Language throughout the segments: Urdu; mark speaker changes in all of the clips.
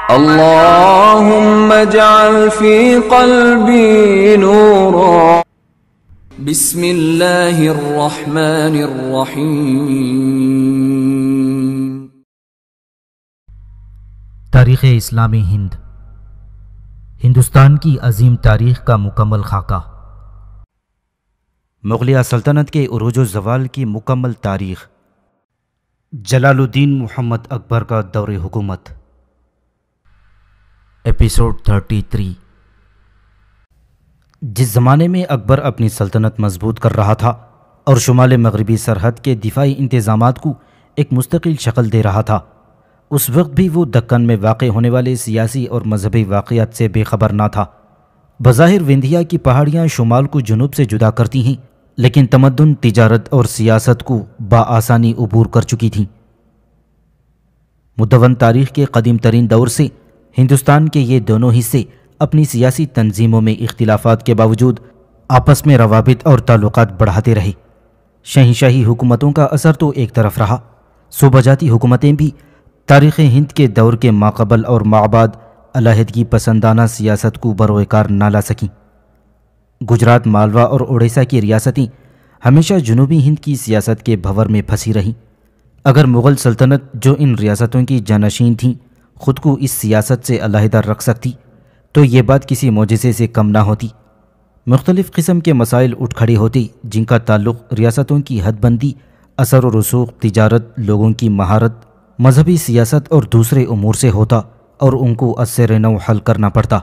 Speaker 1: اللهم اجعل في قلبي نورا. بسم اللہ الرحمن الرحیم.
Speaker 2: تاریخ اسلامی ہند، ہندوستان کی عظیم تاریخ کا مکمل خاکہ. مغلیہ سلطنت کے عروج و زوال کی مکمل تاریخ. جلال الدین محمد اکبر کا دور حکومت. ایپیسوڈ 33. جس زمانے میں اکبر اپنی سلطنت مضبوط کر رہا تھا اور شمال مغربی سرحد کے دفاعی انتظامات کو ایک مستقل شکل دے رہا تھا، اس وقت بھی وہ دکن میں واقع ہونے والے سیاسی اور مذہبی واقعات سے بے خبر نہ تھا. بظاہر وندھیا کی پہاڑیاں شمال کو جنوب سے جدا کرتی ہیں، لیکن تمدن، تجارت اور سیاست کو بآسانی عبور کر چکی تھیں. مدون تاریخ کے قدیم ترین دور سے ہندوستان کے یہ دونوں حصے اپنی سیاسی تنظیموں میں اختلافات کے باوجود آپس میں روابط اور تعلقات بڑھاتے رہے. شہنشاہی حکومتوں کا اثر تو ایک طرف رہا، صوبہ جاتی حکومتیں بھی تاریخ ہند کے دور کے ماقبل اور مابعد علیحدگی پسندانہ سیاست کو بروئے کار نہ لا سکیں. گجرات، مالوا اور اڑیسہ کی ریاستیں ہمیشہ جنوبی ہند کی سیاست کے بھور میں پھنسی رہیں. اگر مغل سلطنت، جو ان ریاستوں کی جانشین تھیں، خود کو اس سیاست سے علیحدہ رکھ سکتی تو یہ بات کسی معجزے سے کم نہ ہوتی. مختلف قسم کے مسائل اٹھ کھڑے ہوتے جن کا تعلق ریاستوں کی حد بندی، اثر و رسوخ، تجارت، لوگوں کی مہارت، مذہبی سیاست اور دوسرے امور سے ہوتا اور ان کو ازسر نو حل کرنا پڑتا.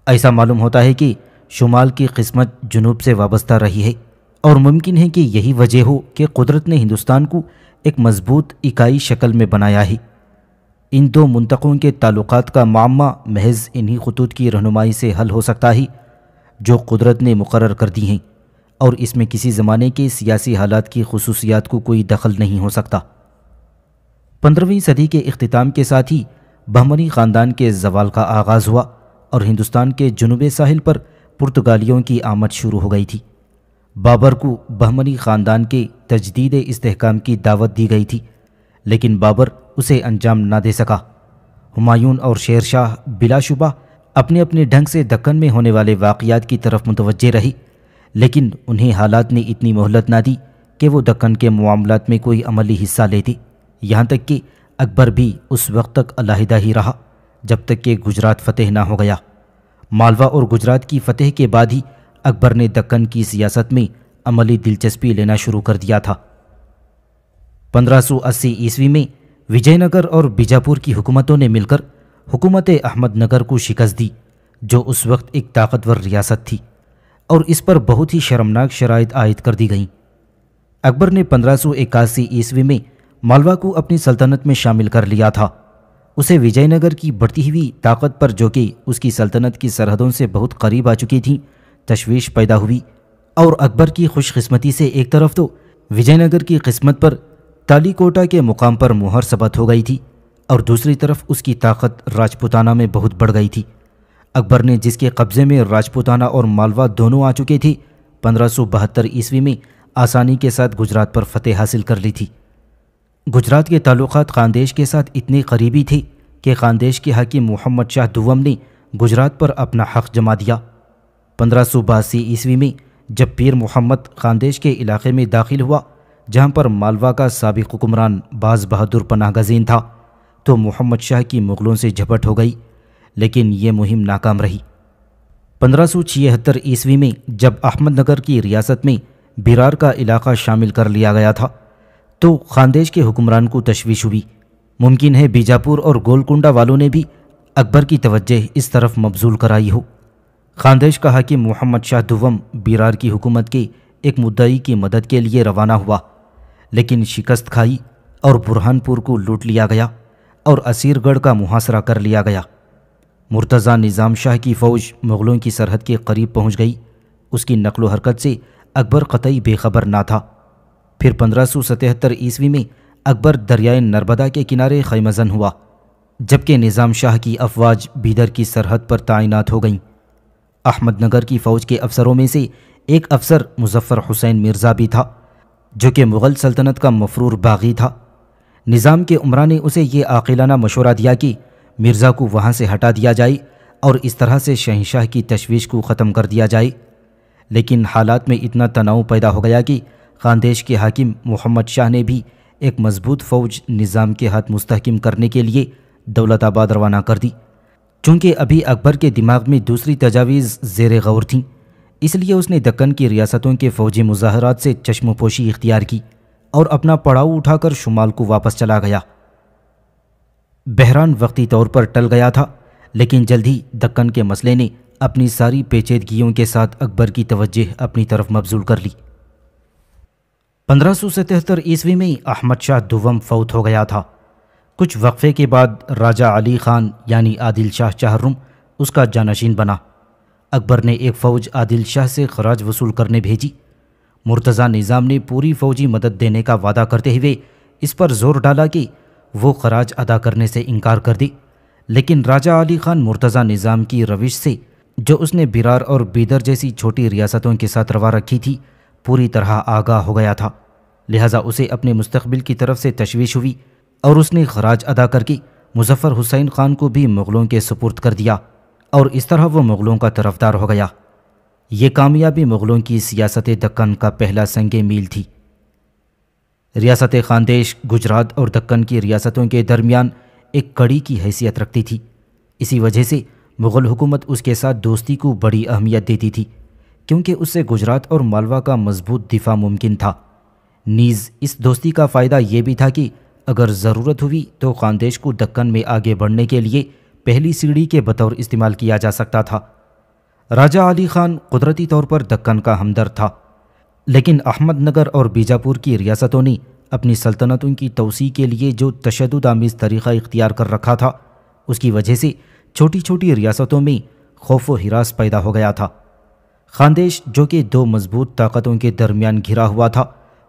Speaker 2: ایسا معلوم ہوتا ہے کہ شمال کی قسمت جنوب سے وابستہ رہی ہے، اور ممکن ہے کہ یہی وجہ ہو کہ قدرت نے ہندوستان کو ایک مضبوط اکائی شکل میں بنایا ہے. ان دو منطقوں کے تعلقات کا معمہ محض انہی خطوط کی رہنمائی سے حل ہو سکتا ہے جو قدرت نے مقرر کر دی ہیں، اور اس میں کسی زمانے کے سیاسی حالات کی خصوصیات کو کوئی دخل نہیں ہو سکتا. 15ویں صدی کے اختتام کے ساتھ ہی بہمنی خاندان کے زوال کا آغاز ہوا اور ہندوستان کے جنوبی ساحل پر پرتگالیوں کی آمد شروع ہو گئی تھی. بابر کو بہمنی خاندان کے تجدید استحکام کی دعوت دی گئی تھی، لیکن بابر اسے انجام نہ دے سکا. ہمایون اور شیر شاہ بلا شبہ اپنے اپنے ڈھنگ سے دکن میں ہونے والے واقعات کی طرف متوجہ رہی، لیکن انہیں حالات نے اتنی مہلت نہ دی کہ وہ دکن کے معاملات میں کوئی عملی حصہ لیتے. یہاں تک کہ اکبر بھی اس وقت تک علیحدہ ہی رہا جب تک کہ گجرات فتح نہ ہو گیا. مالوا اور گجرات کی فتح کے بعد ہی اکبر نے دکن کی سیاست میں عملی دلچسپی لینا شروع کر دیا تھا. 1580 عیسوی میں وجے نگر اور بیجاپور کی حکومتوں نے مل کر حکومت احمد نگر کو شکست دی، جو اس وقت ایک طاقتور ریاست تھی، اور اس پر بہت ہی شرمناک شرائط عائد کر دی گئیں. اکبر نے 1581 عیسوی میں مالوا کو اپنی سلطنت میں شامل کر لیا تھا. اسے وجے نگر کی بڑھتی ہوئی طاقت پر، جو کہ اس کی سلطنت کی سرحدوں سے بہت قریب آ چکی تھیں، تشویش پیدا ہوئی، اور اکبر کی خوش قسمتی سے ایک طرف تو وجے نگر کی قسمت پر تالی کوٹا کے مقام پر مہر ثبت ہو گئی تھی، اور دوسری طرف اس کی طاقت راجپوتانہ میں بہت بڑھ گئی تھی. اکبر نے، جس کے قبضے میں راجپوتانہ اور مالوا دونوں آ چکے تھے، 1572 عیسوی میں آسانی کے ساتھ گجرات پر فتح حاصل کر لی تھی. گجرات کے تعلقات خاندیش کے ساتھ اتنے قریبی تھے کہ خاندیش کے حاکم محمد شاہ دوم نے گجرات پر اپنا حق جما دیا. 1582 عیسوی میں جب پیر محمد خاندیش کے علاقے میں داخل ہوا، جہاں پر مالوا کا سابق حکمران باز بہادر پناہ گزین تھا، تو محمد شاہ کی مغلوں سے جھپٹ ہو گئی، لیکن یہ مہم ناکام رہی. 1576 عیسوی میں جب احمد نگر کی ریاست میں بیرار کا علاقہ شامل کر لیا گیا تھا تو خاندیش کے حکمران کو تشویش ہوئی. ممکن ہے بیجاپور اور گولکنڈہ والوں نے بھی اکبر کی توجہ اس طرف مبذول کرائی ہو. خاندیش کا حاکم محمد شاہ دوم بیرار کی حکومت کے ایک مدعی کی مدد کے لیے روانہ ہوا، لیکن شکست کھائی اور برہان پور کو لوٹ لیا گیا اور اسیر گڑھ کا محاصرہ کر لیا گیا. مرتضیٰ نظام شاہ کی فوج مغلوں کی سرحد کے قریب پہنچ گئی. اس کی نقل و حرکت سے اکبر قطعی بے خبر نہ تھا. پھر 1577 عیسوی میں اکبر دریائے نرمدا کے کنارے خیمہ زن ہوا، جبکہ نظام شاہ کی افواج بیدر کی سرحد پر تعینات ہو گئیں. احمد نگر کی فوج کے افسروں میں سے ایک افسر مظفر حسین مرزا بھی تھا، جو کہ مغل سلطنت کا مفرور باغی تھا. نظام کے عمرا نے اسے یہ عاقلانہ مشورہ دیا کہ مرزا کو وہاں سے ہٹا دیا جائے اور اس طرح سے شہنشاہ کی تشویش کو ختم کر دیا جائے۔ لیکن حالات میں اتنا تناؤ پیدا ہو گیا کہ خاندیش کے حاکم محمد شاہ نے بھی ایک مضبوط فوج نظام کے ہاتھ مستحکم کرنے کے لیے دولت آباد روانہ کر دی۔ چونکہ ابھی اکبر کے دماغ میں دوسری تجاویز زیر غور تھیں، اس لیے اس نے دکن کی ریاستوں کے فوجی مظاہرات سے چشم پوشی اختیار کی اور اپنا پڑاؤ اٹھا کر شمال کو واپس چلا گیا۔ بحران وقتی طور پر ٹل گیا تھا، لیکن جلد ہی دکن کے مسئلے نے اپنی ساری پیچیدگیوں کے ساتھ اکبر کی توجہ اپنی طرف مبذول کر لی۔ 1577 عیسوی میں احمد شاہ دوم فوت ہو گیا تھا۔ کچھ وقفے کے بعد راجہ علی خان یعنی عادل شاہ چہرم اس کا جانشین بنا۔ اکبر نے ایک فوج عادل شاہ سے خراج وصول کرنے بھیجی۔ مرتضیٰ نظام نے پوری فوجی مدد دینے کا وعدہ کرتے ہوئے اس پر زور ڈالا کہ وہ خراج ادا کرنے سے انکار کر دے، لیکن راجہ علی خان مرتضیٰ نظام کی روش سے جو اس نے برار اور بیدر جیسی چھوٹی ریاستوں کے ساتھ روا رکھی تھی پوری طرح آگاہ ہو گیا تھا، لہٰذا اسے اپنے مستقبل کی طرف سے تشویش ہوئی اور اس نے خراج ادا کر کے مظفر حسین خان کو بھی مغلوں کے سپرد کر دیا اور اس طرح وہ مغلوں کا طرفدار ہو گیا۔ یہ کامیابی مغلوں کی سیاست دکن کا پہلا سنگ میل تھی۔ ریاست خاندیش گجرات اور دکن کی ریاستوں کے درمیان ایک کڑی کی حیثیت رکھتی تھی، اسی وجہ سے مغل حکومت اس کے ساتھ دوستی کو بڑی اہمیت دیتی تھی، کیونکہ اس سے گجرات اور مالوا کا مضبوط دفاع ممکن تھا۔ نیز اس دوستی کا فائدہ یہ بھی تھا کہ اگر ضرورت ہوئی تو خاندیش کو دکن میں آگے بڑھنے کے لیے پہلی سیڑھی کے بطور استعمال کیا جا سکتا تھا۔ راجہ علی خان قدرتی طور پر دکن کا ہمدرد تھا، لیکن احمد نگر اور بیجاپور کی ریاستوں نے اپنی سلطنتوں کی توسیع کے لیے جو تشدد آمیز طریقہ اختیار کر رکھا تھا اس کی وجہ سے چھوٹی چھوٹی ریاستوں میں خوف و ہراس پیدا ہو گیا تھا۔ خاندیش جو کہ دو مضبوط طاقتوں کے درمیان گھرا ہوا تھا،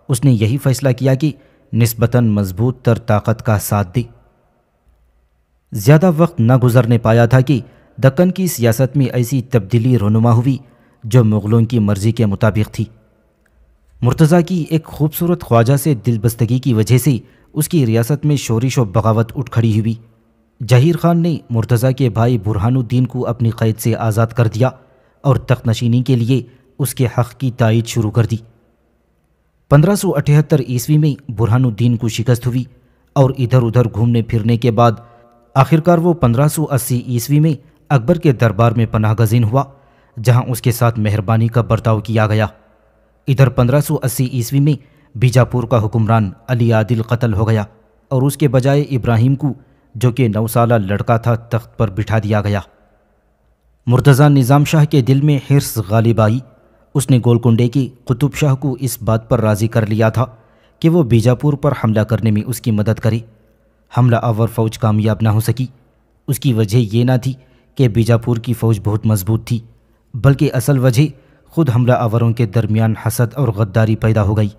Speaker 2: اس نے یہی فیصلہ کیا کہ نسبتاً مضبوط تر طاقت کا ساتھ دے۔ زیادہ وقت نہ گزرنے پایا تھا کہ دکن کی سیاست میں ایسی تبدیلی رونما ہوئی جو مغلوں کی مرضی کے مطابق تھی۔ مرتضیٰ کی ایک خوبصورت خواجہ سے دل بستگی کی وجہ سے اس کی ریاست میں شورش و بغاوت اٹھ کھڑی ہوئی۔ جہیر خان نے مرتضیٰ کے بھائی برہان الدین کو اپنی قید سے آزاد کر دیا اور تخت نشینی کے لیے اس کے حق کی تائید شروع کر دی۔ 1578 عیسوی میں برہان الدین کو شکست ہوئی اور ادھر ادھر گھومنے پھرنے کے بعد آخرکار وہ 1580 عیسوی میں اکبر کے دربار میں پناہ گزین ہوا، جہاں اس کے ساتھ مہربانی کا برتاؤ کیا گیا۔ ادھر 1580 عیسوی میں بیجاپور کا حکمران علی عادل قتل ہو گیا اور اس کے بجائے ابراہیم کو جو کہ 9 سالہ لڑکا تھا تخت پر بٹھا دیا گیا۔ مرتضیٰ نظام شاہ کے دل میں حرص غالب آئی۔ اس نے گولکنڈے کی قطب شاہ کو اس بات پر راضی کر لیا تھا کہ وہ بیجاپور پر حملہ کرنے میں اس کی مدد کرے۔ حملہ آور فوج کامیاب نہ ہو سکی۔ اس کی وجہ یہ نہ تھی کہ بیجاپور کی فوج بہت مضبوط تھی، بلکہ اصل وجہ خود حملہ آوروں کے درمیان حسد اور غداری پیدا ہو گئی۔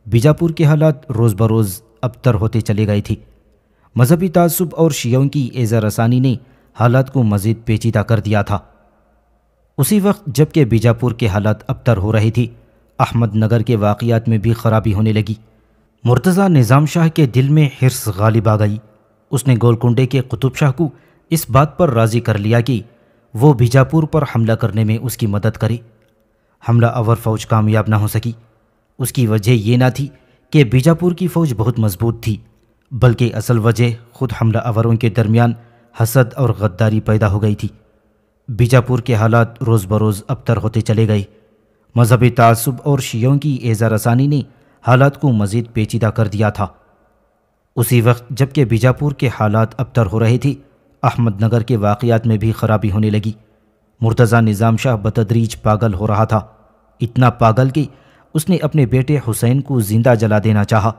Speaker 2: بیجاپور کے حالات روز بروز ابتر ہوتے چلے گئے تھے۔ مذہبی تعصب اور شیعوں کی ایذا رسانی نے حالات کو مزید پیچیدہ کر دیا تھا۔ اسی وقت جب کہ بیجاپور کے حالات ابتر ہو رہے تھے، احمد نگر کے واقعات میں بھی خرابی ہونے لگی۔ مرتضیٰ نظام شاہ کے دل میں حرص غالب آ گئی۔ اس نے گولکنڈے کے قطب شاہ کو اس بات پر راضی کر لیا کہ وہ بیجاپور پر حملہ کرنے میں اس کی مدد کرے۔ حملہ آور فوج کامیاب نہ ہو سکی۔ اس کی وجہ یہ نہ تھی کہ بیجاپور کی فوج بہت مضبوط تھی، بلکہ اصل وجہ خود حملہ آوروں کے درمیان حسد اور غداری پیدا ہو گئی تھی۔ بیجاپور کے حالات روز بروز ابتر ہوتے چلے گئے۔ مذہبی تعصب اور شیعوں کی ایذا رسانی نے حالات کو مزید پیچیدہ کر دیا تھا۔ اسی وقت جب کہ بیجاپور کے حالات ابتر ہو رہے تھے، احمد نگر کے واقعات میں بھی خرابی ہونے لگی۔ مرتضیٰ نظام شاہ بتدریج پاگل ہو رہا تھا، اتنا پاگل کہ اس نے اپنے بیٹے حسین کو زندہ جلا دینا چاہا،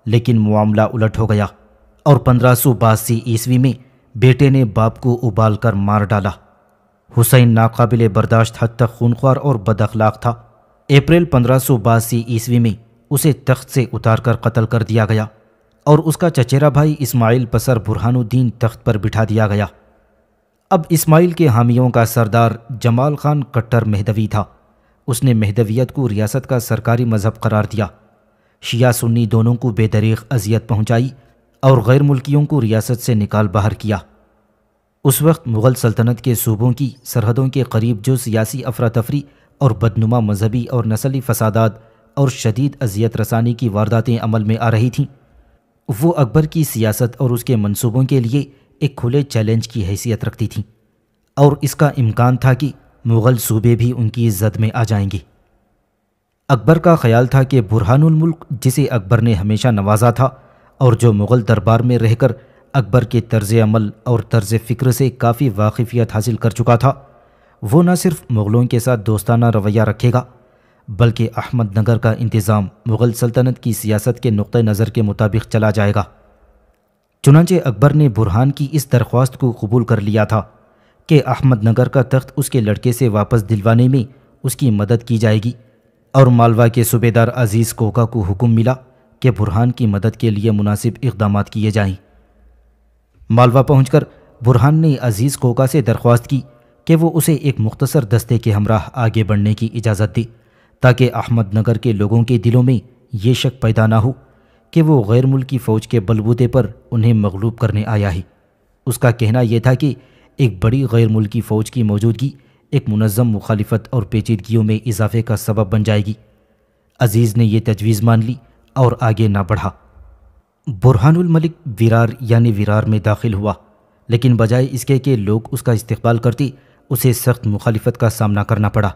Speaker 2: لیکن معاملہ الٹ ہو گیا اور 1582 عیسوی میں بیٹے نے باپ کو ابال کر مار ڈالا۔ حسین ناقابل برداشت حد تک خونخوار اور بد اخلاق تھا۔ اپریل 1582 عیسوی میں اسے تخت سے اتار کر قتل کر دیا گیا اور اس کا چچیرا بھائی اسماعیل پسر برہان الدین تخت پر بٹھا دیا گیا۔ اب اسماعیل کے حامیوں کا سردار جمال خان کٹر مہدوی تھا۔ اس نے مہدویت کو ریاست کا سرکاری مذہب قرار دیا، شیعہ سنی دونوں کو بے دریغ اذیت پہنچائی اور غیر ملکیوں کو ریاست سے نکال باہر کیا۔ اس وقت مغل سلطنت کے صوبوں کی سرحدوں کے قریب جو سیاسی افراتفری اور بدنما مذہبی اور نسلی فسادات اور شدید اذیت رسانی کی وارداتیں عمل میں آ رہی تھیں، وہ اکبر کی سیاست اور اس کے منصوبوں کے لیے ایک کھلے چیلنج کی حیثیت رکھتی تھیں، اور اس کا امکان تھا کہ مغل صوبے بھی ان کی زد میں آ جائیں گے۔ اکبر کا خیال تھا کہ برہان الملک، جسے اکبر نے ہمیشہ نوازا تھا اور جو مغل دربار میں رہ کر اکبر کے طرز عمل اور طرز فکر سے کافی واقفیت حاصل کر چکا تھا، وہ نہ صرف مغلوں کے ساتھ دوستانہ رویہ رکھے گا بلکہ احمد نگر کا انتظام مغل سلطنت کی سیاست کے نقطہ نظر کے مطابق چلا جائے گا۔ چنانچہ اکبر نے برہان کی اس درخواست کو قبول کر لیا تھا کہ احمد نگر کا تخت اس کے لڑکے سے واپس دلوانے میں اس کی مدد کی جائے گی، اور مالوا کے صوبیدار عزیز کوکا کو حکم ملا کہ برہان کی مدد کے لیے مناسب اقدامات کیے جائیں۔ مالوا پہنچ کر برہان نے عزیز کوکا سے درخواست کی کہ وہ اسے ایک مختصر دستے کے ہمراہ آگے بڑھنے کی اجازت دے، تاکہ احمد نگر کے لوگوں کے دلوں میں یہ شک پیدا نہ ہو کہ وہ غیر ملکی فوج کے بلبوتے پر انہیں مغلوب کرنے آیا ہے۔ اس کا کہنا یہ تھا کہ ایک بڑی غیر ملکی فوج کی موجودگی ایک منظم مخالفت اور پیچیدگیوں میں اضافے کا سبب بن جائے گی۔ عزیز نے یہ تجویز مان لی اور آگے نہ بڑھا۔ برہان الملک ویرار یعنی ویرار میں داخل ہوا، لیکن بجائے اس کے کہ لوگ اس کا استقبال کرتے، اسے سخت مخالفت کا سامنا کرنا پڑا۔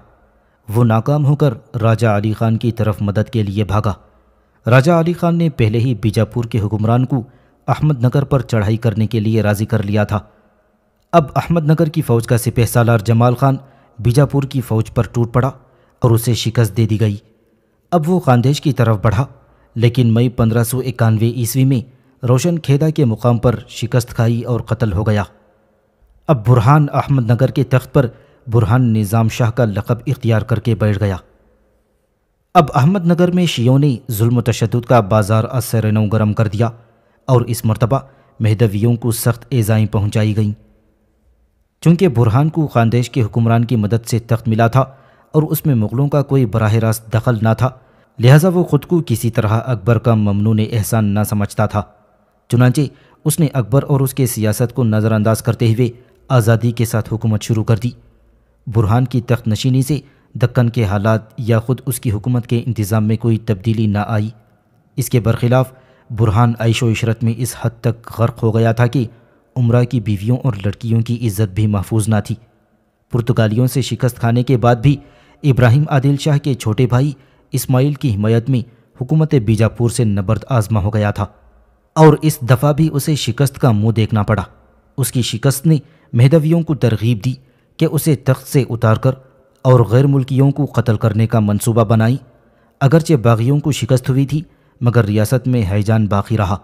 Speaker 2: وہ ناکام ہو کر راجہ علی خان کی طرف مدد کے لیے بھاگا۔ راجہ علی خان نے پہلے ہی بیجاپور کے حکمران کو احمد نگر پر چڑھائی کرنے کے لیے راضی کر لیا تھا۔ اب احمد نگر کی فوج کا سپہ سالار جمال خان بیجاپور کی فوج پر ٹوٹ پڑا اور اسے شکست دے دی گئی۔ اب وہ خاندیش کی طرف بڑھا، لیکن مئی 1591 عیسوی میں روشن کھیدا کے مقام پر شکست کھائی اور قتل ہو گیا۔ اب برہان احمد نگر کے تخت پر برہان نظام شاہ کا لقب اختیار کر کے بیٹھ گیا۔ اب احمد نگر میں شیعوں نے ظلم و تشدد کا بازار از سر نو گرم کر دیا، اور اس مرتبہ مہدویوں کو سخت ایذائیں پہنچائی گئیں۔ چونکہ برہان کو خاندیش کے حکمران کی مدد سے تخت ملا تھا اور اس میں مغلوں کا کوئی براہ راست دخل نہ تھا، لہٰذا وہ خود کو کسی طرح اکبر کا ممنون احسان نہ سمجھتا تھا۔ چنانچہ اس نے اکبر اور اس کے سیاست کو نظر انداز کرتے ہوئے آزادی کے ساتھ حکومت شروع کر دی۔ برہان کی تخت نشینی سے دکن کے حالات یا خود اس کی حکومت کے انتظام میں کوئی تبدیلی نہ آئی۔ اس کے برخلاف برہان عیش و عشرت میں اس حد تک غرق ہو گیا تھا کہ امراء کی بیویوں اور لڑکیوں کی عزت بھی محفوظ نہ تھی۔ پرتگالیوں سے شکست کھانے کے بعد بھی ابراہیم عادل شاہ کے چھوٹے بھائی اسماعیل کی حمایت میں حکومت بیجاپور سے نبرد آزما ہو گیا تھا، اور اس دفعہ بھی اسے شکست کا منہ دیکھنا پڑا۔ اس کی شکست نے مہدویوں کو ترغیب دی کہ اسے تخت سے اتار کر اور غیر ملکیوں کو قتل کرنے کا منصوبہ بنائی۔ اگرچہ باغیوں کو شکست ہوئی تھی، مگر ریاست میں ہیجان باقی رہا۔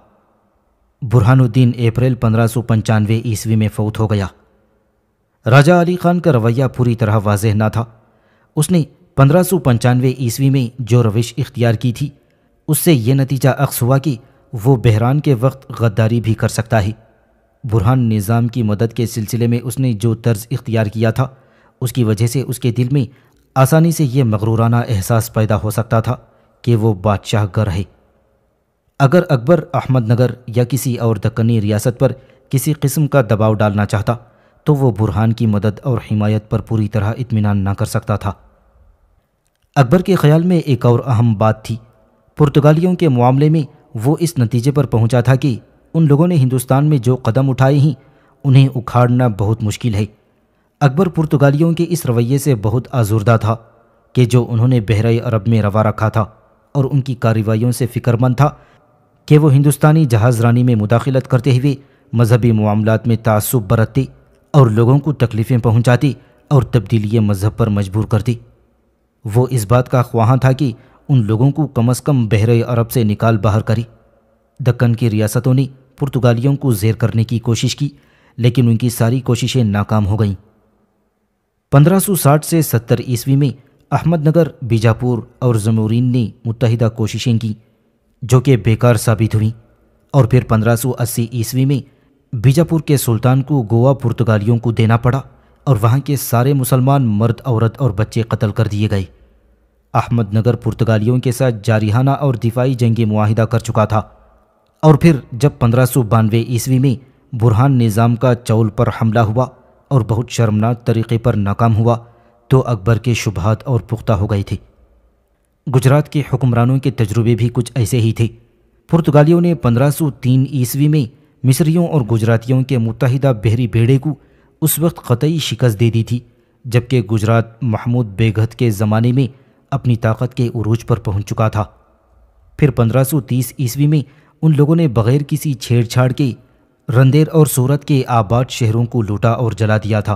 Speaker 2: برہان الدین اپریل 1595 عیسوی میں فوت ہو گیا۔ راجہ علی خان کا رویہ پوری طرح واضح نہ تھا۔ اس نے 1595 عیسوی میں جو روش اختیار کی تھی، اس سے یہ نتیجہ اخذ ہوا کہ وہ بحران کے وقت غداری بھی کر سکتا ہے۔ برہان نظام کی مدد کے سلسلے میں اس نے جو طرز اختیار کیا تھا، اس کی وجہ سے اس کے دل میں آسانی سے یہ مغرورانہ احساس پیدا ہو سکتا تھا کہ وہ بادشاہ گر ہے۔ اگر اکبر احمد نگر یا کسی اور دکنی ریاست پر کسی قسم کا دباؤ ڈالنا چاہتا تو وہ برہان کی مدد اور حمایت پر پوری طرح اطمینان نہ کر سکتا تھا۔ اکبر کے خیال میں ایک اور اہم بات تھی۔ پرتگالیوں کے معاملے میں وہ اس نتیجے پر پہنچا تھا کہ ان لوگوں نے ہندوستان میں جو قدم اٹھائے ہیں انہیں اکھاڑنا بہت مشکل ہے۔ اکبر پرتگالیوں کے اس رویے سے بہت آزردہ تھا کہ جو انہوں نے بحیرہ عرب میں روا رکھا تھا، اور ان کی کارروائیوں سے فکر مند تھا کہ وہ ہندوستانی جہاز رانی میں مداخلت کرتے ہوئے مذہبی معاملات میں تعصب برتتے اور لوگوں کو تکلیفیں پہنچاتے اور تبدیلی مذہب پر مجبور کرتے۔ وہ اس بات کا خواہاں تھا کہ ان لوگوں کو کم از کم بحیرہ عرب سے نکال باہر کرے۔ دکن کی ریاستوں نے پرتگالیوں کو زیر کرنے کی کوشش کی، لیکن ان کی ساری کوششیں ناکام ہو گئیں۔ 1560 سے 70 عیسوی میں احمد نگر، بیجاپور اور زمورین نے متحدہ کوششیں کیں جو کہ بیکار ثابت ہوئیں، اور پھر 1580 عیسوی میں بیجاپور کے سلطان کو گوا پرتگالیوں کو دینا پڑا اور وہاں کے سارے مسلمان مرد، عورت اور بچے قتل کر دیے گئے۔ احمد نگر پرتگالیوں کے ساتھ جارحانہ اور دفاعی جنگی معاہدہ کر چکا تھا، اور پھر جب 1592 عیسوی میں برہان نظام کا چول پر حملہ ہوا اور بہت شرمناک طریقے پر ناکام ہوا تو اکبر کے شبہات اور پختہ ہو گئے تھے۔ گجرات کے حکمرانوں کے تجربے بھی کچھ ایسے ہی تھے۔ پرتگالیوں نے 1503 عیسوی میں مصریوں اور گجراتیوں کے متحدہ بحری بیڑے کو اس وقت قطعی شکست دے دی تھی جبکہ گجرات محمود بیگھت کے زمانے میں اپنی طاقت کے عروج پر پہنچ چکا تھا۔ پھر 1530 عیسوی میں ان لوگوں نے بغیر کسی چھیڑ چھاڑ کے رندیر اور سورت کے آباد شہروں کو لوٹا اور جلا دیا تھا،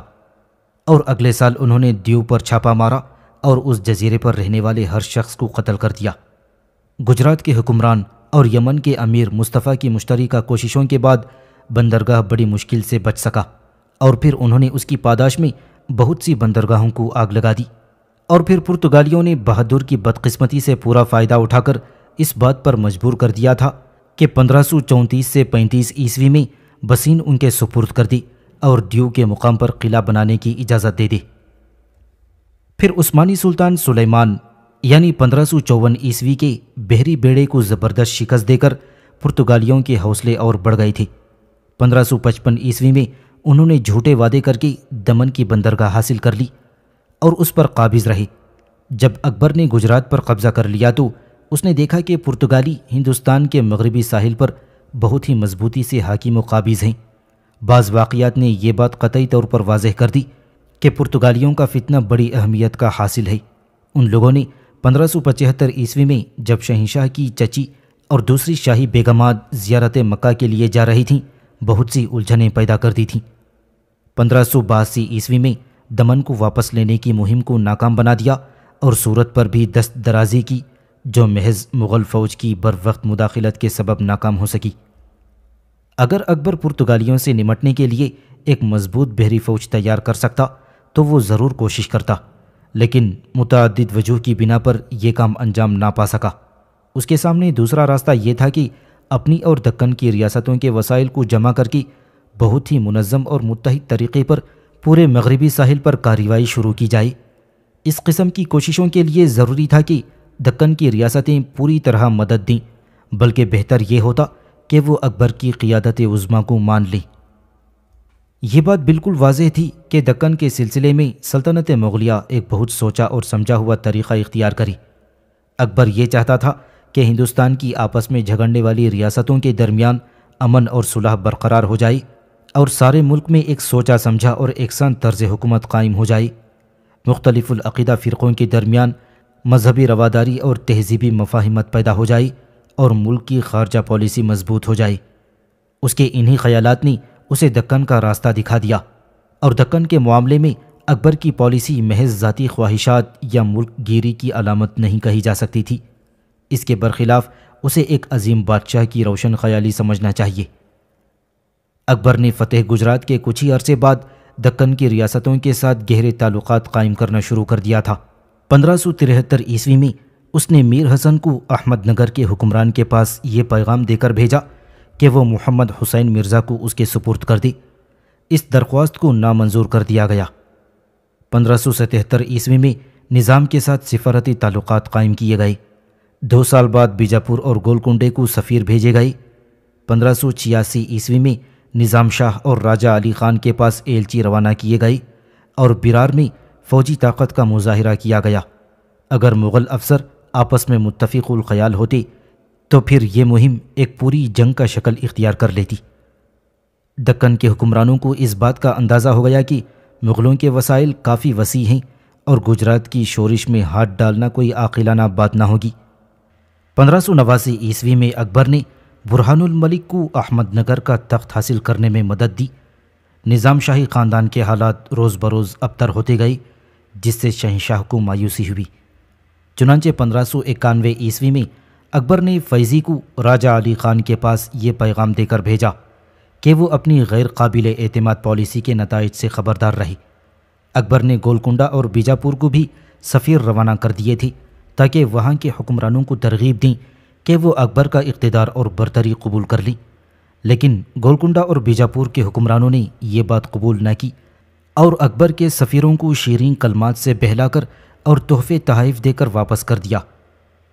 Speaker 2: اور اگلے سال انہوں نے دیو پر چھاپا مارا اور اس جزیرے پر رہنے والے ہر شخص کو قتل کر دیا۔ گجرات کے حکمران اور یمن کے امیر مصطفیٰ کی مشترکہ کوششوں کے بعد بندرگاہ بڑی مشکل سے بچ سکا، اور پھر انہوں نے اس کی پاداش میں بہت سی بندرگاہوں کو آگ لگا دی، اور پھر پرتگالیوں نے بہادر کی بدقسمتی سے پورا فائدہ اٹھا کر اس بات پر مجبور کر دیا تھا کہ 1534 سے 35 عیسوی میں بسین ان کے سپرد کر دی اور دیو کے مقام پر قلعہ بنانے کی اجازت دے دی۔ پھر عثمانی سلطان سلیمان یعنی 1554 عیسوی کے بحری بیڑے کو زبردست شکست دے کر پرتگالیوں کے حوصلے اور بڑھ گئے تھے۔ 1555 عیسوی میں انہوں نے جھوٹے وعدے کر کے دمن کی بندرگاہ حاصل کر لی اور اس پر قابض رہے۔ جب اکبر نے گجرات پر قبضہ کر لیا تو اس نے دیکھا کہ پرتگالی ہندوستان کے مغربی ساحل پر بہت ہی مضبوطی سے حاکم و قابض ہیں۔ بعض واقعات نے یہ بات قطعی طور پر واضح کر دی کہ پرتگالیوں کا فتنہ بڑی اہمیت کا حاصل ہے۔ ان لوگوں نے 1575 عیسوی میں جب شہنشاہ کی چچی اور دوسری شاہی بیگمات زیارت مکہ کے لیے جا رہی تھیں بہت سی الجھنیں پیدا کر دی تھیں۔ 1582 عیسوی میں دمن کو واپس لینے کی مہم کو ناکام بنا دیا اور سورت پر بھی دست درازی کی جو محض مغل فوج کی بر وقت مداخلت کے سبب ناکام ہو سکی۔ اگر اکبر پرتگالیوں سے نمٹنے کے لیے ایک مضبوط بحری فوج تیار کر سکتا تو وہ ضرور کوشش کرتا، لیکن متعدد وجوہ کی بنا پر یہ کام انجام نہ پا سکا۔ اس کے سامنے دوسرا راستہ یہ تھا کہ اپنی اور دکن کی ریاستوں کے وسائل کو جمع کر کے بہت ہی منظم اور متحد طریقے پر پورے مغربی ساحل پر کارروائی شروع کی جائے۔ اس قسم کی کوششوں کے لیے ضروری تھا کہ دکن کی ریاستیں پوری طرح مدد دیں، بلکہ بہتر یہ ہوتا کہ وہ اکبر کی قیادت عظمیٰ کو مان لیں۔ یہ بات بالکل واضح تھی کہ دکن کے سلسلے میں سلطنت مغلیہ ایک بہت سوچا اور سمجھا ہوا طریقہ اختیار کرے۔ اکبر یہ چاہتا تھا کہ ہندوستان کی آپس میں جھگڑنے والی ریاستوں کے درمیان امن اور صلح برقرار ہو جائے اور سارے ملک میں ایک سوچا سمجھا اور یکساں طرز حکومت قائم ہو جائے۔ مختلف العقیدہ فرقوں کے درمیان مذہبی رواداری اور تہذیبی مفاہمت پیدا ہو جائے اور ملک کی خارجہ پالیسی مضبوط ہو جائے۔ اس کے انہی خیالات نے اسے دکن کا راستہ دکھا دیا، اور دکن کے معاملے میں اکبر کی پالیسی محض ذاتی خواہشات یا ملک گیری کی علامت نہیں کہی جا سکتی تھی۔ اس کے برخلاف اسے ایک عظیم بادشاہ کی روشن خیالی سمجھنا چاہیے۔ اکبر نے فتح گجرات کے کچھ ہی عرصے بعد دکن کی ریاستوں کے ساتھ گہرے تعلقات قائم کرنا شروع کر دیا تھا۔ 1573 عیسوی میں اس نے میر حسن کو احمد نگر کے حکمران کے پاس یہ پیغام دے کر بھیجا کہ وہ محمد حسین مرزا کو اس کے سپرد کر دے۔ اس درخواست کو نامنظور کر دیا گیا۔ 1577 عیسوی میں نظام کے ساتھ سفارتی تعلقات قائم کیے گئے۔ 2 سال بعد بیجاپور اور گولکنڈے کو سفیر بھیجے گئے۔ 1586 عیسوی میں نظام شاہ اور راجہ علی خان کے پاس ایلچی روانہ کیے گئے اور بیرار میں فوجی طاقت کا مظاہرہ کیا گیا۔ اگر مغل افسر آپس میں متفق الخیال ہوتے تو پھر یہ مہم ایک پوری جنگ کا شکل اختیار کر لیتی۔ دکن کے حکمرانوں کو اس بات کا اندازہ ہو گیا کہ مغلوں کے وسائل کافی وسیع ہیں اور گجرات کی شورش میں ہاتھ ڈالنا کوئی عاقلانہ بات نہ ہوگی۔ 1589 عیسوی میں اکبر نے برہان الملک کو احمد نگر کا تخت حاصل کرنے میں مدد دی۔ نظام شاہی خاندان کے حالات روز بروز ابتر ہوتے گئے، جس سے شہنشاہ کو مایوسی ہوئی۔ چنانچہ 1591 عیسوی میں اکبر نے فیضی کو راجہ علی خان کے پاس یہ پیغام دے کر بھیجا کہ وہ اپنی غیر قابل اعتماد پالیسی کے نتائج سے خبردار رہے۔ اکبر نے گولکنڈہ اور بیجاپور کو بھی سفیر روانہ کر دیے تھے تاکہ وہاں کے حکمرانوں کو ترغیب دیں کہ وہ اکبر کا اقتدار اور برتری قبول کر لیں، لیکن گولکنڈہ اور بیجاپور کے حکمرانوں نے یہ بات قبول نہ کی اور اکبر کے سفیروں کو شیریں کلمات سے بہلا کر اور تحفے تحائف دے کر واپس کر دیا۔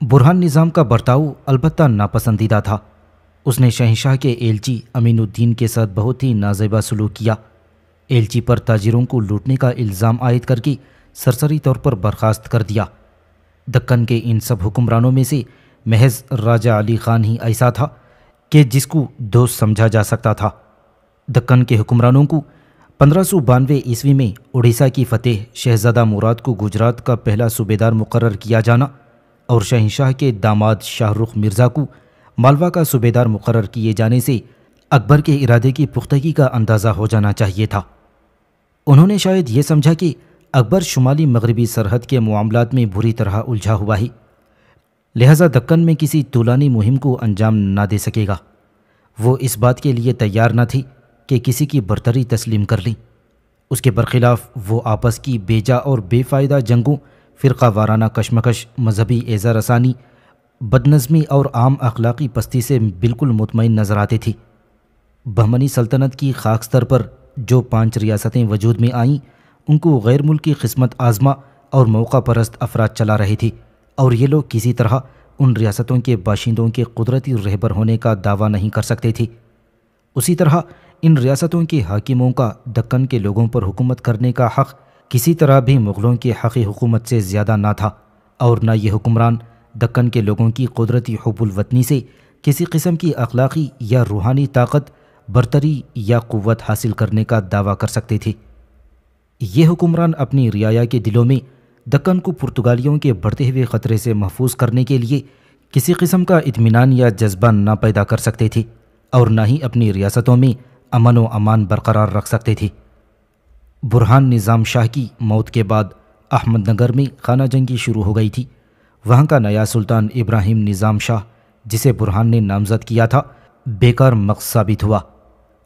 Speaker 2: برہان نظام کا برتاؤ البتہ ناپسندیدہ تھا۔ اس نے شہنشاہ کے ایلچی امین الدین کے ساتھ بہت ہی نازیبا سلوک کیا۔ ایلچی پر تاجروں کو لوٹنے کا الزام عائد کر کے سرسری طور پر برخاست کر دیا۔ دکن کے ان سب حکمرانوں میں سے محض راجہ علی خان ہی ایسا تھا کہ جس کو دوست سمجھا جا سکتا تھا۔ دکن کے حکمرانوں کو 1592 عیسوی میں اڑیسہ کی فتح، شہزادہ مراد کو گجرات کا پہلا صوبیدار مقرر کیا جانا اور شہنشاہ کے داماد شاہ رخ مرزا کو مالوا کا صوبیدار مقرر کیے جانے سے اکبر کے ارادے کی پختگی کا اندازہ ہو جانا چاہیے تھا۔ انہوں نے شاید یہ سمجھا کہ اکبر شمالی مغربی سرحد کے معاملات میں بری طرح الجھا ہوا ہے، لہذا دکن میں کسی طولانی مہم کو انجام نہ دے سکے گا۔ وہ اس بات کے لیے تیار نہ تھی کہ کسی کی برتری تسلیم کر لیں۔ اس کے برخلاف وہ آپس کی بیجا اور بے فائدہ جنگوں، فرقہ وارانہ کشمکش، مذہبی اعزا رسانی، بدنظمی اور عام اخلاقی پستی سے بالکل مطمئن نظر آتے تھے۔ بہمنی سلطنت کی خاکستر پر جو 5 ریاستیں وجود میں آئیں، ان کو غیر ملکی قسمت آزما اور موقع پرست افراد چلا رہے تھے، اور یہ لوگ کسی طرح ان ریاستوں کے باشندوں کے قدرتی رہبر ہونے کا دعویٰ نہیں کر سکتے تھے۔ اسی طرح ان ریاستوں کے حاکموں کا دکن کے لوگوں پر حکومت کرنے کا حق کسی طرح بھی مغلوں کے حقی حکومت سے زیادہ نہ تھا، اور نہ یہ حکمران دکن کے لوگوں کی قدرتی حب الوطنی سے کسی قسم کی اخلاقی یا روحانی طاقت، برتری یا قوت حاصل کرنے کا دعویٰ کر سکتے تھے۔ یہ حکمران اپنی رعایا کے دلوں میں دکن کو پرتگالیوں کے بڑھتے ہوئے خطرے سے محفوظ کرنے کے لیے کسی قسم کا اطمینان یا جذبہ نہ پیدا کر سکتے تھے، اور نہ ہی اپنی ریاستوں میں امن و امان برقرار رکھ سکتے تھے۔ برہان نظام شاہ کی موت کے بعد احمد نگر میں خانہ جنگی شروع ہو گئی تھی۔ وہاں کا نیا سلطان ابراہیم نظام شاہ، جسے برہان نے نامزد کیا تھا، بیکار مغز ثابت ہوا۔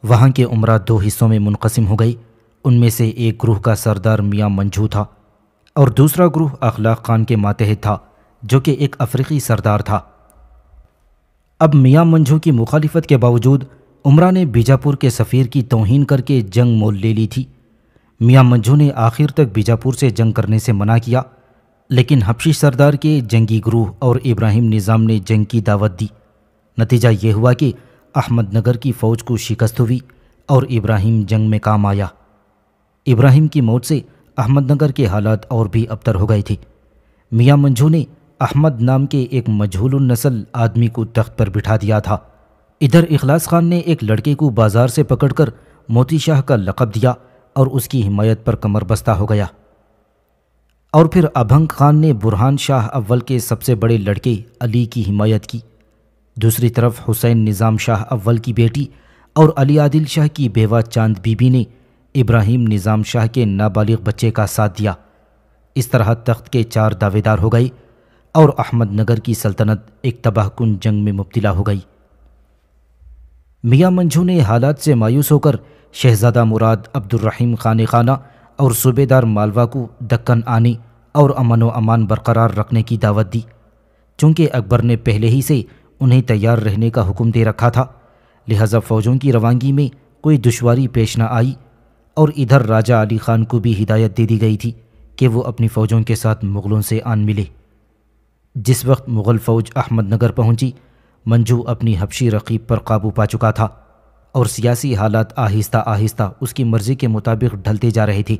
Speaker 2: وہاں کے امراء 2 حصوں میں منقسم ہو گئی۔ ان میں سے ایک گروہ کا سردار میاں منجو تھا اور دوسرا گروہ اخلاق خان کے ماتحت تھا، جو کہ ایک افریقی سردار تھا۔ اب میاں منجو کی مخالفت کے باوجود امراء نے بیجاپور کے سفیر کی توہین کر کے جنگ مول لے لی تھی۔ میاں منجو نے آخر تک بیجاپور سے جنگ کرنے سے منع کیا، لیکن حبشی سردار کے جنگی گروہ اور ابراہیم نظام نے جنگ کی دعوت دی۔ نتیجہ یہ ہوا کہ احمد نگر کی فوج کو شکست ہوئی اور ابراہیم جنگ میں کام آیا۔ ابراہیم کی موت سے احمد نگر کے حالات اور بھی ابتر ہو گئے تھے۔ میاں منجو نے احمد نام کے ایک مجہول النسل آدمی کو تخت پر بٹھا دیا تھا۔ ادھر اخلاص خان نے ایک لڑکے کو بازار سے پکڑ کر موتی شاہ کا لقب دیا اور اس کی حمایت پر کمر بستہ ہو گیا۔ اور پھر ابھنگ خان نے برہان شاہ اول کے سب سے بڑے لڑکے علی کی حمایت کی۔ دوسری طرف حسین نظام شاہ اول کی بیٹی اور علی عادل شاہ کی بیوہ چاند بی بی نے ابراہیم نظام شاہ کے نابالغ بچے کا ساتھ دیا۔ اس طرح تخت کے 4 دعوے دار ہو گئے اور احمد نگر کی سلطنت ایک تباہ کن جنگ میں مبتلا ہو گئی۔ میاں منجو نے حالات سے مایوس ہو کر شہزادہ مراد، عبد الرحیم خان خانہ اور صوبیدار مالوا کو دکن آنے اور امن و امان برقرار رکھنے کی دعوت دی۔ چونکہ اکبر نے پہلے ہی سے انہیں تیار رہنے کا حکم دے رکھا تھا، لہذا فوجوں کی روانگی میں کوئی دشواری پیش نہ آئی، اور ادھر راجہ علی خان کو بھی ہدایت دے دی گئی تھی کہ وہ اپنی فوجوں کے ساتھ مغلوں سے آن ملے۔ جس وقت مغل فوج احمد نگر پہنچی، منجو اپنی حبشی رقیب پر قابو پا چکا تھا، اور سیاسی حالات آہستہ آہستہ اس کی مرضی کے مطابق ڈھلتے جا رہے تھے۔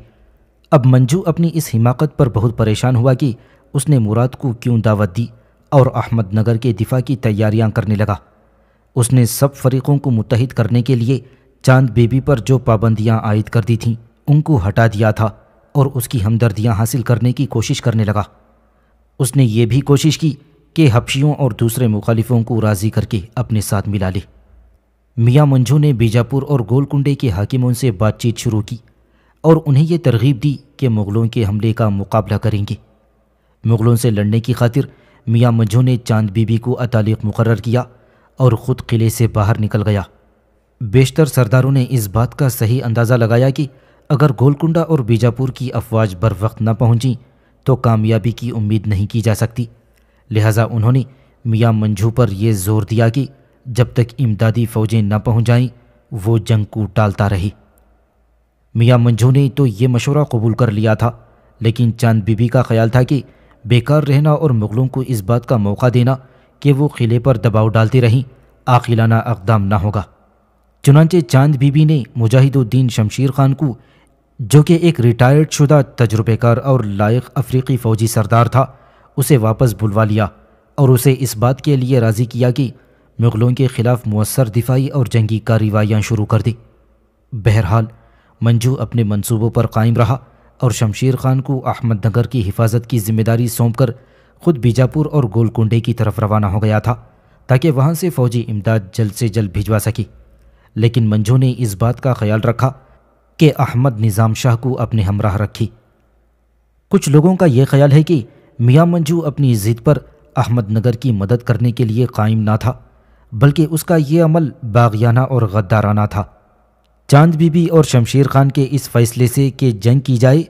Speaker 2: اب منجو اپنی اس حماقت پر بہت پریشان ہوا کہ اس نے مراد کو کیوں دعوت دی، اور احمد نگر کے دفاع کی تیاریاں کرنے لگا۔ اس نے سب فریقوں کو متحد کرنے کے لیے چاند بی بی پر جو پابندیاں عائد کر دی تھیں ان کو ہٹا دیا تھا، اور اس کی ہمدردیاں حاصل کرنے کی کوشش کرنے لگا۔ اس نے یہ بھی کوشش کی کہ حبشیوں اور دوسرے مخالفوں کو راضی کر کے اپنے ساتھ ملا لے۔ میاں منجو نے بیجاپور اور گولکنڈے کے حاکموں سے بات چیت شروع کی اور انہیں یہ ترغیب دی کہ مغلوں کے حملے کا مقابلہ کریں گے۔ مغلوں سے لڑنے کی خاطر میاں منجو نے چاند بی بی کو اتالق مقرر کیا اور خود قلعے سے باہر نکل گیا۔ بیشتر سرداروں نے اس بات کا صحیح اندازہ لگایا کہ اگر گولکنڈہ اور بیجاپور کی افواج بر وقت نہ پہنچیں تو کامیابی کی امید نہیں کی جا سکتی، لہٰذا انہوں نے میاں منجو پر یہ زور دیا کہ جب تک امدادی فوجیں نہ پہنچ جائیں وہ جنگ کو ٹالتا رہے۔ میاں منجو نے تو یہ مشورہ قبول کر لیا تھا، لیکن چاند بی بی کا خیال تھا کہ بیکار رہنا اور مغلوں کو اس بات کا موقع دینا کہ وہ قلعے پر دباؤ ڈالتے رہیں عاقلانہ اقدام نہ ہوگا۔ چنانچہ چاند بی بی نے مجاہد الدین شمشیر خان کو، جو کہ ایک ریٹائرڈ شدہ تجربے کار اور لائق افریقی فوجی سردار تھا، اسے واپس بلوا لیا اور اسے اس بات کے لیے راضی کیا کہ مغلوں کے خلاف مؤثر دفاعی اور جنگی کارروائیاں شروع کر دی۔ بہرحال منجو اپنے منصوبوں پر قائم رہا اور شمشیر خان کو احمد نگر کی حفاظت کی ذمہ داری سونپ کر خود بیجاپور اور گولکنڈے کی طرف روانہ ہو گیا تھا تاکہ وہاں سے فوجی امداد جلد سے جلد بھجوا سکی۔ لیکن منجو نے اس بات کا خیال رکھا کہ احمد نظام شاہ کو اپنے ہمراہ رکھی۔ کچھ لوگوں کا یہ خیال ہے کہ میاں منجو اپنی ضد پر احمد نگر کی مدد کرنے کے لیے قائم نہ تھا، بلکہ اس کا یہ عمل باغیانہ اور غدارانہ تھا۔ چاند بی بی اور شمشیر خان کے اس فیصلے سے کہ جنگ کی جائے،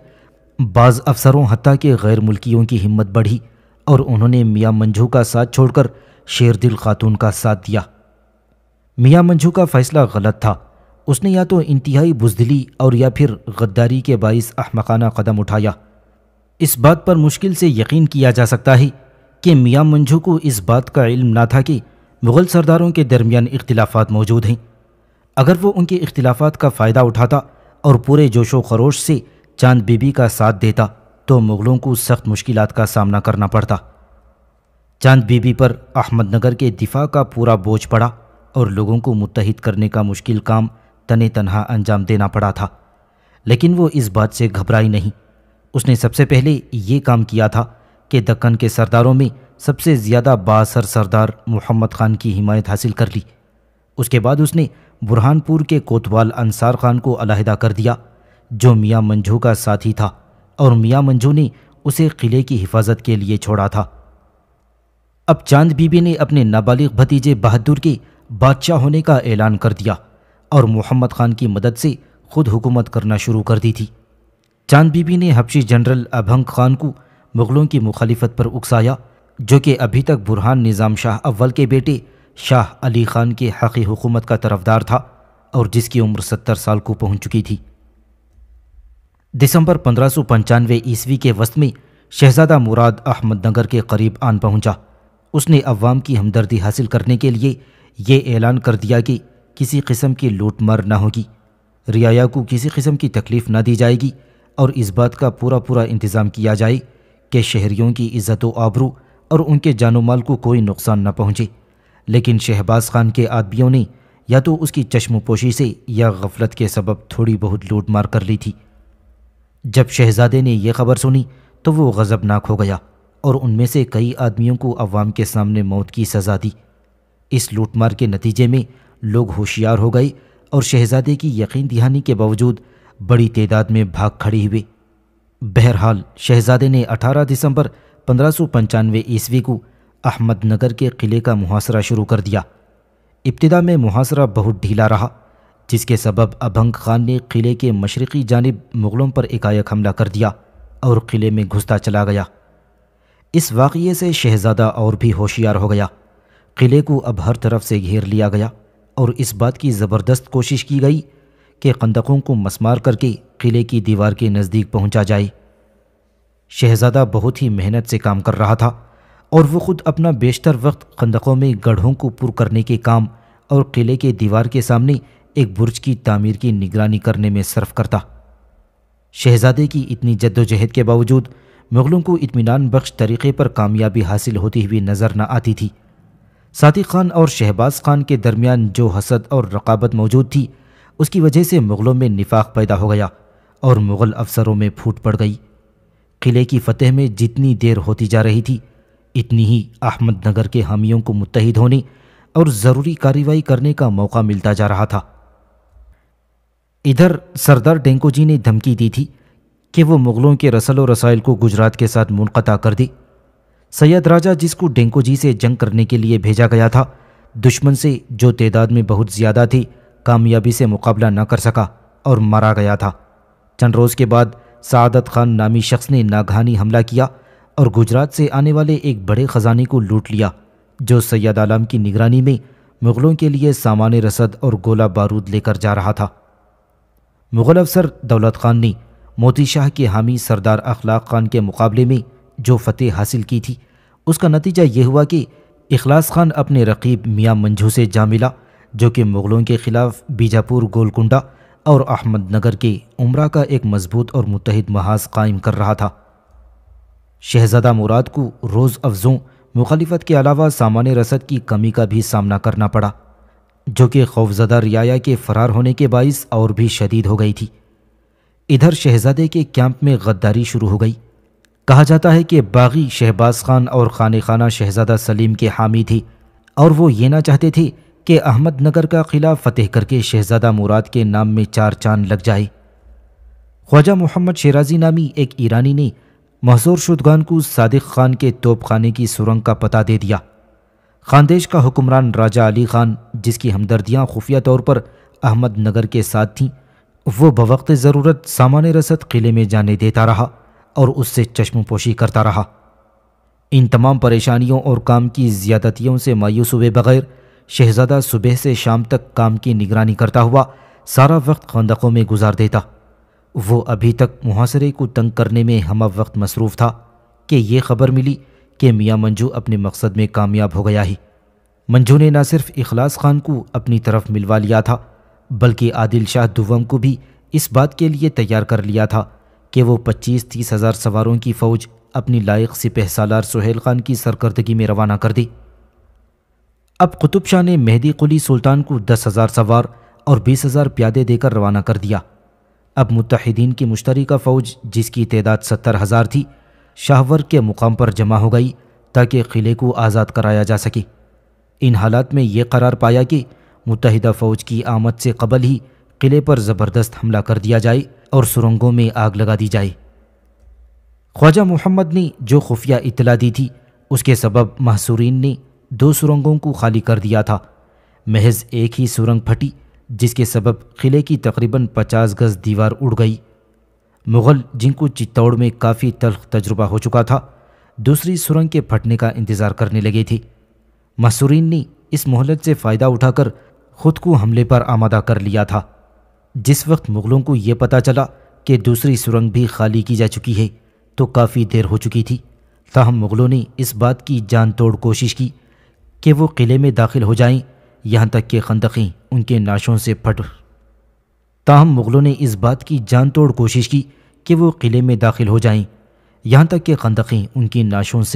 Speaker 2: بعض افسروں حتیٰ کہ غیر ملکیوں کی ہمت بڑھی اور انہوں نے میاں منجو کا ساتھ چھوڑ کر شیر دل خاتون کا ساتھ دیا۔ میاں منجو کا فیصلہ غلط تھا۔ اس نے یا تو انتہائی بزدلی اور یا پھر غداری کے باعث احمقانہ قدم اٹھایا۔ اس بات پر مشکل سے یقین کیا جا سکتا ہے کہ میاں منجو کو اس بات کا علم نہ تھا کہ مغل سرداروں کے درمیان اختلافات موجود ہیں۔ اگر وہ ان کے اختلافات کا فائدہ اٹھاتا اور پورے جوش و خروش سے چاند بی بی کا ساتھ دیتا تو مغلوں کو سخت مشکلات کا سامنا کرنا پڑتا۔ چاند بی بی پر احمد نگر کے دفاع کا پورا بوجھ پڑا اور لوگوں کو متحد کرنے کا مشکل کام تنے تنہا انجام دینا پڑا تھا، لیکن وہ اس بات سے گھبرائی نہیں۔ اس نے سب سے پہلے یہ کام کیا تھا کہ دکن کے سرداروں میں سب سے زیادہ بااثر سردار محمد خان کی حمایت حاصل کر لی۔ اس کے بعد اس نے برہان پور کے کوتوال انصار خان کو علیحدہ کر دیا، جو میاں منجو کا ساتھی تھا، اور میاں منجو نے اسے قلعے کی حفاظت کے لیے چھوڑا تھا۔ اب چاند بی بی نے اپنے نابالغ بھتیجے بہادر کے بادشاہ ہونے کا اعلان کر دیا اور محمد خان کی مدد سے خود حکومت کرنا شروع کر دی تھی۔ چاند بی بی نے حبشی جنرل ابھنگ خان کو مغلوں کی مخالفت پر اکسایا، جو کہ ابھی تک برہان نظام شاہ اول کے بیٹے شاہ علی خان کے حقی حکومت کا طرفدار تھا اور جس کی عمر 70 سال کو پہنچ چکی تھی۔ دسمبر 1595 عیسوی کے وسط میں شہزادہ مراد احمد نگر کے قریب آن پہنچا۔ اس نے عوام کی ہمدردی حاصل کرنے کے لیے یہ اعلان کر دیا کہ کسی قسم کی لوٹ مار نہ ہوگی، رعایا کو کسی قسم کی تکلیف نہ دی جائے گی اور اس بات کا پورا انتظام کیا جائے کہ شہریوں کی عزت و آبرو اور ان کے جان و مال کو کوئی نقصان نہ پہنچے۔ لیکن شہباز خان کے آدمیوں نے یا تو اس کی چشم پوشی سے یا غفلت کے سبب تھوڑی بہت لوٹ مار کر لی تھی۔ جب شہزادے نے یہ خبر سنی تو وہ غضبناک ہو گیا اور ان میں سے کئی آدمیوں کو عوام کے سامنے موت کی سزا دی۔ اس لوٹ مار کے نتیجے میں لوگ ہوشیار ہو گئے اور شہزادے کی یقین دہانی کے باوجود بڑی تعداد میں بھاگ کھڑے ہوئے۔ بہرحال شہزادے نے 18 دسمبر 1595 عیسوی کو احمد نگر کے قلعے کا محاصرہ شروع کر دیا۔ ابتدا میں محاصرہ بہت ڈھیلا رہا، جس کے سبب ابھنگ خان نے قلعے کے مشرقی جانب مغلوں پر ایک حملہ کر دیا اور قلعے میں گھستا چلا گیا۔ اس واقعے سے شہزادہ اور بھی ہوشیار ہو گیا۔ قلعے کو اب ہر طرف سے گھیر لیا گیا اور اس بات کی زبردست کوشش کی گئی کہ خندقوں کو مسمار کر کے قلعے کی دیوار کے نزدیک پہنچا جائے۔ شہزادہ بہت ہی محنت سے کام کر رہا تھا اور وہ خود اپنا بیشتر وقت خندقوں میں گڑھوں کو پر کرنے کے کام اور قلعے کے دیوار کے سامنے ایک برج کی تعمیر کی نگرانی کرنے میں صرف کرتا۔ شہزادے کی اتنی جد و جہد کے باوجود مغلوں کو اطمینان بخش طریقے پر کامیابی حاصل ہوتی ہوئی نظر نہ آتی تھی۔ ساتھی خان اور شہباز خان کے درمیان جو حسد اور رقابت موجود تھی، اس کی وجہ سے مغلوں میں نفاق پیدا ہو گیا اور مغل افسروں میں پھوٹ پڑ گئی۔ قلعے کی فتح میں جتنی دیر ہوتی جا رہی تھی، اتنی ہی احمد نگر کے حامیوں کو متحد ہونے اور ضروری کارروائی کرنے کا موقع ملتا جا رہا تھا۔ ادھر سردار ڈینکو جی نے دھمکی دی تھی کہ وہ مغلوں کے رسل و رسائل کو گجرات کے ساتھ منقطع کر دے۔ سید راجہ، جس کو ڈینکو جی سے جنگ کرنے کے لیے بھیجا گیا تھا، دشمن سے جو تعداد میں بہت زیادہ تھی، کامیابی سے مقابلہ نہ کر سکا اور مارا گیا تھا۔ چند روز کے بعد سعادت خان نامی شخص نے ناگہانی حملہ کیا اور گجرات سے آنے والے ایک بڑے خزانے کو لوٹ لیا، جو سید عالم کی نگرانی میں مغلوں کے لیے سامان رسد اور گولہ بارود لے کر جا رہا تھا۔ مغل افسر دولت خان نے موتی شاہ کے حامی سردار اخلاق خان کے مقابلے میں جو فتح حاصل کی تھی، اس کا نتیجہ یہ ہوا کہ اخلاص خان اپنے رقیب میاں منجھو سے جا ملا جو کہ مغلوں کے خلاف بیجاپور، گولکنڈہ اور احمد نگر کے امراء کا ایک مضبوط اور متحد محاذ قائم کر رہا تھا۔ شہزادہ مراد کو روز افزوں مخالفت کے علاوہ سامان رسد کی کمی کا بھی سامنا کرنا پڑا، جو کہ خوفزدہ رعایا کے فرار ہونے کے باعث اور بھی شدید ہو گئی تھی۔ ادھر شہزادے کے کیمپ میں غداری شروع ہو گئی۔ کہا جاتا ہے کہ باغی شہباز خان اور خانہ خانہ شہزادہ سلیم کے حامی تھے اور وہ یہ نہ چاہتے تھے کہ احمد نگر کا قلعہ فتح کر کے شہزادہ مراد کے نام میں 4 چاند لگ جائے۔ خواجہ محمد شیرازی نامی ایک ایرانی نے محظور شدگان کو صادق خان کے توپ خانے کی سرنگ کا پتہ دے دیا۔ خاندیش کا حکمران راجہ علی خان، جس کی ہمدردیاں خفیہ طور پر احمد نگر کے ساتھ تھیں، وہ بوقت ضرورت سامان رسد قلعے میں جانے دیتا رہا اور اس سے چشم پوشی کرتا رہا۔ ان تمام پریشانیوں اور کام کی زیادتیوں سے مایوس ہوئے بغیر شہزادہ صبح سے شام تک کام کی نگرانی کرتا ہوا سارا وقت خندقوں میں گزار دیتا۔ وہ ابھی تک محاصرے کو تنگ کرنے میں ہمہ وقت مصروف تھا کہ یہ خبر ملی کہ میاں منجو اپنے مقصد میں کامیاب ہو گیا ہی۔ منجو نے نہ صرف اخلاص خان کو اپنی طرف ملوا لیا تھا بلکہ عادل شاہ دوم کو بھی اس بات کے لیے تیار کر لیا تھا کہ وہ 25-30 ہزار سواروں کی فوج اپنی لائق سپہ سالار سہیل خان کی سرکردگی میں روانہ کر دی۔ اب قطب شاہ نے مہدی قلی سلطان کو 10,000 سوار اور 20,000 پیادے دے کر روانہ کر دیا۔ اب متحدین کی مشترکہ فوج، جس کی تعداد 70,000 تھی، شاہور کے مقام پر جمع ہو گئی تاکہ قلعے کو آزاد کرایا جا سکے۔ ان حالات میں یہ قرار پایا کہ متحدہ فوج کی آمد سے قبل ہی قلعے پر زبردست حملہ کر دیا جائے اور سرنگوں میں آگ لگا دی جائے۔ خواجہ محمد نے جو خفیہ اطلاع دی تھی اس کے سبب محصورین نے 2 سرنگوں کو خالی کر دیا تھا۔ محض ایک ہی سرنگ پھٹی جس کے سبب قلعے کی تقریباً 50 گز دیوار اڑ گئی۔ مغل، جن کو چتوڑ میں کافی تلخ تجربہ ہو چکا تھا، دوسری سرنگ کے پھٹنے کا انتظار کرنے لگے تھے۔ محصورین نے اس مہلت سے فائدہ اٹھا کر خود کو حملے پر آمادہ کر لیا تھا۔ جس وقت مغلوں کو یہ پتہ چلا کہ دوسری سرنگ بھی خالی کی جا چکی ہے تو کافی دیر ہو چکی تھی، تاہم مغلوں نے اس بات کی جان توڑ کوشش کی کہ وہ قلعے میں داخل ہو جائیں، یہاں تک کہ خندقیں ان کے ناشوں سے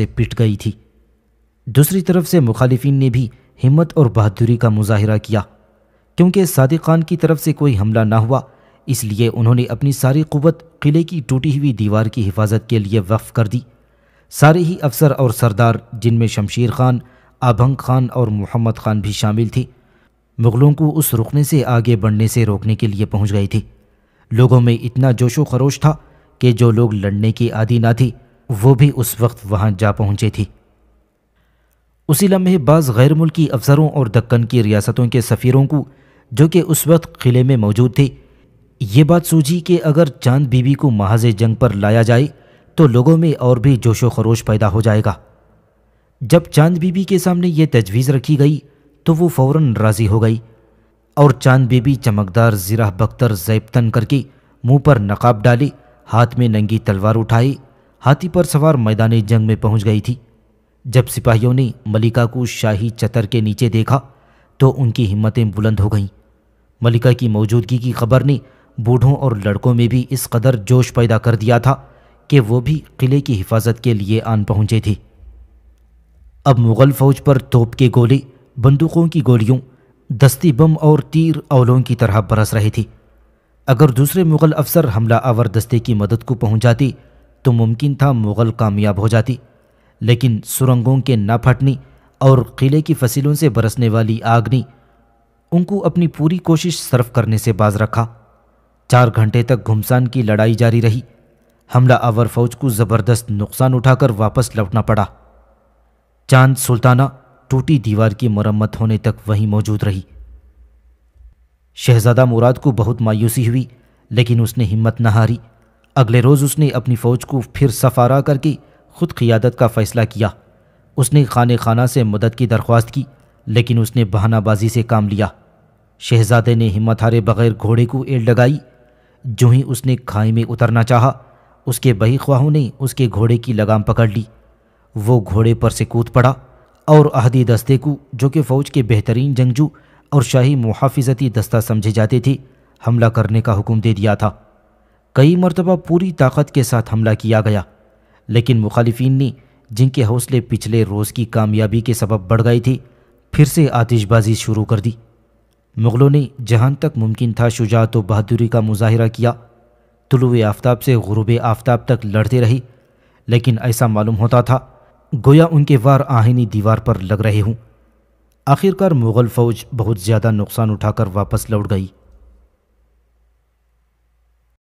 Speaker 2: پٹ گئی تھی۔ دوسری طرف سے مخالفین نے بھی ہمت اور بہادری کا مظاہرہ کیا۔ کیونکہ صادق خان کی طرف سے کوئی حملہ نہ ہوا، اس لیے انہوں نے اپنی ساری قوت قلعے کی ٹوٹی ہوئی دیوار کی حفاظت کے لیے وقف کر دی۔ سارے ہی افسر اور سردار، جن میں شمشیر خان، آبھنگ خان اور محمد خان بھی شامل تھے، مغلوں کو اس رکنے سے آگے بڑھنے سے روکنے کے لیے پہنچ گئے تھے۔ لوگوں میں اتنا جوش و خروش تھا کہ جو لوگ لڑنے کے عادی نہ تھے وہ بھی اس وقت وہاں جا پہنچے تھے۔ اسی لمحے بعض غیر ملکی افسروں اور دکن کی ریاستوں کے سفیروں کو، جو کہ اس وقت قلعے میں موجود تھے، یہ بات سوجھی کہ اگر چاند بی بی کو محاذ جنگ پر لایا جائے تو لوگوں میں اور بھی جوش و خروش پیدا ہو جائے گا۔ جب چاند بی بی کے سامنے یہ تجویز رکھی گئی تو وہ فوراً راضی ہو گئی اور چاند بی بی چمکدار زرہ بختر زیب تن کر کے منہ پر نقاب ڈالے، ہاتھ میں ننگی تلوار اٹھائے، ہاتھی پر سوار میدان جنگ میں پہنچ گئی تھی۔ جب سپاہیوں نے ملکہ کو شاہی چتر کے نیچے دیکھا تو ان کی ہمتیں بلند ہو گئیں۔ ملکہ کی موجودگی کی خبر نے بوڑھوں اور لڑکوں میں بھی اس قدر جوش پیدا کر دیا تھا کہ وہ بھی قلعے کی حفاظت کے لیے آن پہنچے تھے۔ اب مغل فوج پر توپ کے گولے، بندوقوں کی گولیوں، دستی بم اور تیر اولوں کی طرح برس رہے تھے۔ اگر دوسرے مغل افسر حملہ آور دستے کی مدد کو پہنچ جاتے تو ممکن تھا مغل کامیاب ہو جاتے، لیکن سرنگوں کے نہ پھٹنے اور قلعے کی فصیلوں سے برسنے والی آگ نے ان کو اپنی پوری کوشش صرف کرنے سے باز رکھا۔ 4 گھنٹے تک گھمسان کی لڑائی جاری رہی۔ حملہ آور فوج کو زبردست نقصان اٹھا کر واپس لوٹنا پڑا۔ چاند سلطانہ ٹوٹی دیوار کی مرمت ہونے تک وہیں موجود رہی۔ شہزادہ مراد کو بہت مایوسی ہوئی، لیکن اس نے ہمت نہ ہاری۔ اگلے روز اس نے اپنی فوج کو پھر صف آرا کر کے خود قیادت کا فیصلہ کیا۔ اس نے خانہ خانہ سے مدد کی درخواست کی، لیکن اس نے بہانہ بازی سے کام لیا۔ شہزادے نے ہمت ہارے بغیر گھوڑے کو ایڑ لگائی۔ جو ہی اس نے کھائی میں اترنا چاہا، اس کے بہی خواہوں نے اس کے گھوڑے کی لگام پکڑ لی۔ وہ گھوڑے پر سے کود پڑا اور احدی دستے کو جو کہ فوج کے بہترین جنگجو اور شاہی محافظتی دستہ سمجھے جاتے تھے حملہ کرنے کا حکم دے دیا تھا۔ کئی مرتبہ پوری طاقت کے ساتھ حملہ کیا گیا، لیکن مخالفین نے، جن کے حوصلے پچھلے روز کی کامیابی کے سبب بڑھ گئے تھے، پھر سے آتش بازی شروع کر دی۔ مغلوں نے جہاں تک ممکن تھا شجاعت و بہادری کا مظاہرہ کیا، طلوع آفتاب سے غروب آفتاب تک لڑتے رہے، لیکن ایسا معلوم ہوتا تھا گویا ان کے وار آہنی دیوار پر لگ رہے ہوں۔ آخر کار مغل فوج بہت زیادہ نقصان اٹھا کر واپس لوٹ گئی۔